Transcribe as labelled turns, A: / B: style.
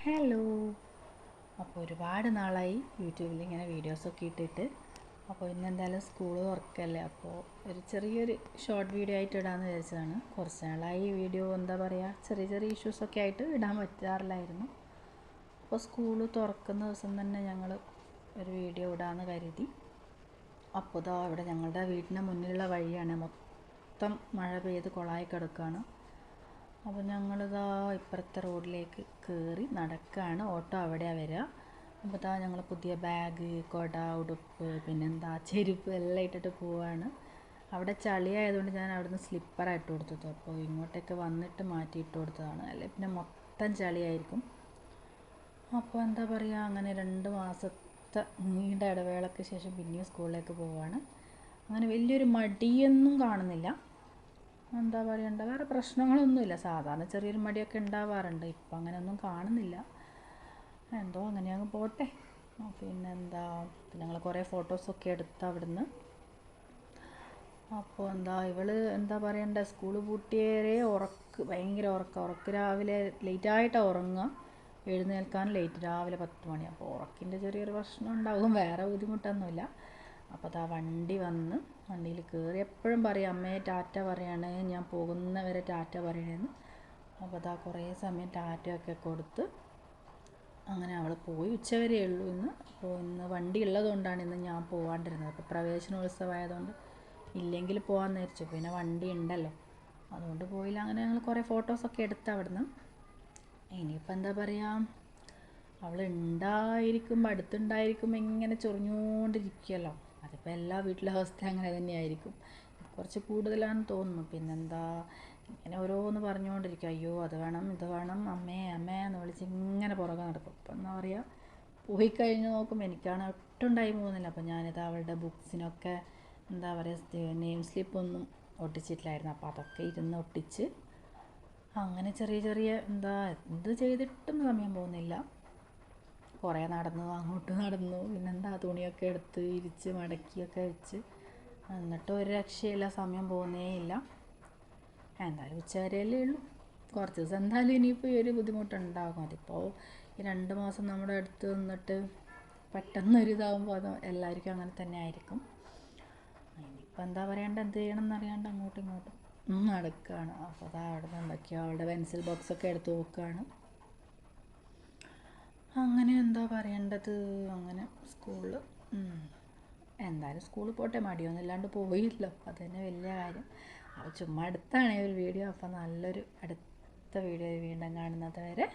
A: Hello. അപ്പോൾ ഒരുപാട് നാളായി യൂട്യൂബിൽ ഇങ്ങനെ വീഡിയോസൊക്കെ ഇട്ടിട്ട്. അപ്പോൾ ഇന്നെന്തായാലും സ്കൂൾ തുറക്കല്ലേ, അപ്പോൾ ഒരു ചെറിയൊരു ഷോർട്ട് വീഡിയോ ആയിട്ട് ഇടാമെന്ന് വിചാരിച്ചതാണ്. കുറച്ച് നാളായി വീഡിയോ എന്താ പറയുക, ചെറിയ ചെറിയ ഇഷ്യൂസൊക്കെ ആയിട്ട് ഇടാൻ പറ്റാറില്ലായിരുന്നു. അപ്പോൾ സ്കൂൾ തുറക്കുന്ന ദിവസം തന്നെ ഞങ്ങൾ ഒരു വീഡിയോ ഇടാമെന്ന് കരുതി. അപ്പോൾ ഇതാ ഇവിടെ ഞങ്ങളുടെ വീടിൻ്റെ മുന്നിലുള്ള വഴിയാണ്, മൊത്തം മഴ പെയ്ത് കുളമായി കിടക്കുകയാണ്. അപ്പോൾ ഞങ്ങളിതാ ഇപ്പുറത്തെ റോഡിലേക്ക് കയറി നടക്കുകയാണ്. ഓട്ടോ അവിടെയാണ് വരിക. അപ്പോൾ ഇതാ ഞങ്ങൾ പുതിയ ബാഗ്, കുട, ഉടുപ്പ്, പിന്നെന്താ ചെരുപ്പ് എല്ലാം ഇട്ടിട്ട് പോവുകയാണ്. അവിടെ ചളിയായതുകൊണ്ട് ഞാൻ അവിടുന്ന് സ്ലിപ്പറായിട്ട് കൊടുത്തത്. അപ്പോൾ ഇങ്ങോട്ടേക്ക് വന്നിട്ട് മാറ്റിയിട്ട് കൊടുത്തതാണ്, അല്ലെ പിന്നെ മൊത്തം ചളിയായിരിക്കും. അപ്പോൾ എന്താ പറയുക, അങ്ങനെ 2 മാസത്തെ നീണ്ട ഇടവേളയ്ക്ക് ശേഷം പിന്നെയും സ്കൂളിലേക്ക് പോവുകയാണ്. അങ്ങനെ വലിയൊരു മടിയൊന്നും കാണുന്നില്ല. എന്താ പറയണ്ട, വേറെ പ്രശ്നങ്ങളൊന്നുമില്ല. സാധാരണ ചെറിയൊരു മടിയൊക്കെ ഉണ്ടാവാറുണ്ട്, ഇപ്പം അങ്ങനെയൊന്നും കാണുന്നില്ല. എന്തോ അങ്ങനെ അങ്ങ് പോട്ടെ. പിന്നെന്താ, ഞങ്ങൾ കുറേ ഫോട്ടോസൊക്കെ എടുത്ത് അവിടുന്ന്. അപ്പോൾ എന്താ പറയണ്ട, സ്കൂൾ പൂട്ടിയേരെ ഭയങ്കര ഉറക്ക് രാവിലെ ലേറ്റായിട്ടാണ് ഉറങ്ങുക. എഴുന്നേൽക്കാൻ ലേറ്റ്, രാവിലെ 10 മണി. അപ്പോൾ ഉറക്കിൻ്റെ ചെറിയൊരു പ്രശ്നം ഉണ്ടാകും, വേറെ ബുദ്ധിമുട്ടൊന്നുമില്ല. അപ്പോൾ അതാ വണ്ടി വന്ന്, വണ്ടിയിൽ കയറി. എപ്പോഴും പറയും അമ്മയെ ടാറ്റ പറയാണ്, ഞാൻ പോകുന്നവരെ ടാറ്റ പറയണേന്ന്. അപ്പോൾ അതാ കുറേ സമയം ടാറ്റയൊക്കെ കൊടുത്ത് അങ്ങനെ അവൾ പോയി. ഉച്ചവരെ ഉള്ളൂ ഇന്ന്. അപ്പോൾ ഇന്ന് വണ്ടി ഉള്ളതുകൊണ്ടാണ് ഇന്ന് ഞാൻ പോകാണ്ടിരുന്നത്. അപ്പോൾ പ്രവേശനോത്സവമായതുകൊണ്ട് ഇല്ലെങ്കിൽ പോകാമെന്ന് വിചാരിച്ചു. പിന്നെ വണ്ടി ഉണ്ടല്ലോ, അതുകൊണ്ട് പോയില്ല. അങ്ങനെ ഞങ്ങൾ കുറേ ഫോട്ടോസൊക്കെ എടുത്ത് അവിടുന്ന്. ഇനിയിപ്പോൾ എന്താ പറയുക, അവൾ ഉണ്ടായിരിക്കുമ്പോൾ അടുത്തുണ്ടായിരിക്കുമ്പോൾ ഇങ്ങനെ ചൊറിഞ്ഞുകൊണ്ടിരിക്കുമല്ലോ. അതിപ്പോൾ എല്ലാ വീട്ടിലെ അവസ്ഥ അങ്ങനെ തന്നെയായിരിക്കും. കുറച്ച് കൂടുതലാണെന്ന് തോന്നുന്നു. പിന്നെന്താ, ഇങ്ങനെ ഓരോന്ന് പറഞ്ഞുകൊണ്ടിരിക്കും. അയ്യോ അത് വേണം ഇത് വേണം, അമ്മേ അമ്മേ എന്ന് വിളിച്ച് ഇങ്ങനെ പുറകെ നടക്കും. അപ്പം എന്താ പറയുക, പോയി കഴിഞ്ഞ് നോക്കുമ്പോൾ എനിക്കാണ് ഒട്ടും ടൈം പോകുന്നില്ല. അപ്പോൾ ഞാനിത് അവളുടെ ബുക്സിനൊക്കെ എന്താ പറയുക, നെയിം സ്ലിപ്പൊന്നും ഒട്ടിച്ചിട്ടില്ലായിരുന്നു. അപ്പോൾ അതൊക്കെ ഇരുന്ന് ഒട്ടിച്ച് അങ്ങനെ ചെറിയ ചെറിയ എന്ത് ചെയ്തിട്ടും സമയം പോകുന്നില്ല. കുറേ നടന്നു, അങ്ങോട്ട് നടന്നു. പിന്നെന്താ, തുണിയൊക്കെ എടുത്ത് ഇരിച്ച് മടക്കിയൊക്കെ വെച്ച്, എന്നിട്ട് ഒരു രക്ഷയില്ല, സമയം പോകുന്നേ ഇല്ല. എന്തായാലും ഉച്ചവരെയല്ലേ ഉള്ളൂ. കുറച്ച് ദിവസം എന്തായാലും ഇനിയിപ്പോൾ ഈ ഒരു ബുദ്ധിമുട്ടുണ്ടാകും. അതിപ്പോൾ ഈ 2 മാസം നമ്മുടെ അടുത്ത് നിന്നിട്ട് പെട്ടെന്നൊരിതാകുമ്പോൾ അത് എല്ലാവർക്കും അങ്ങനെ തന്നെ ആയിരിക്കും. ഇനിയിപ്പോൾ എന്താ പറയണ്ട, എന്ത് ചെയ്യണം എന്നറിയാണ്ട് അങ്ങോട്ടും ഇങ്ങോട്ടും നടക്കുകയാണ്. അപ്പോൾ അതാ അവിടെ നിന്ന് എന്തൊക്കെയോ അവളുടെ പെൻസിൽ ബോക്സൊക്കെ എടുത്ത് നോക്കുകയാണ്. അങ്ങനെ എന്താ പറയേണ്ടത്, അങ്ങനെ സ്കൂളിൽ എന്തായാലും സ്കൂളിൽ പോട്ടെ, മടിയൊന്നും ഇല്ലാണ്ട് പോയില്ലോ, അത് തന്നെ വലിയ കാര്യം. അപ്പോൾ ചുമ്മാ അടുത്താണ് ഒരു വീഡിയോ. അപ്പോൾ നല്ലൊരു അടുത്ത വീഡിയോ വീണ്ടും കാണുന്നത് വരെ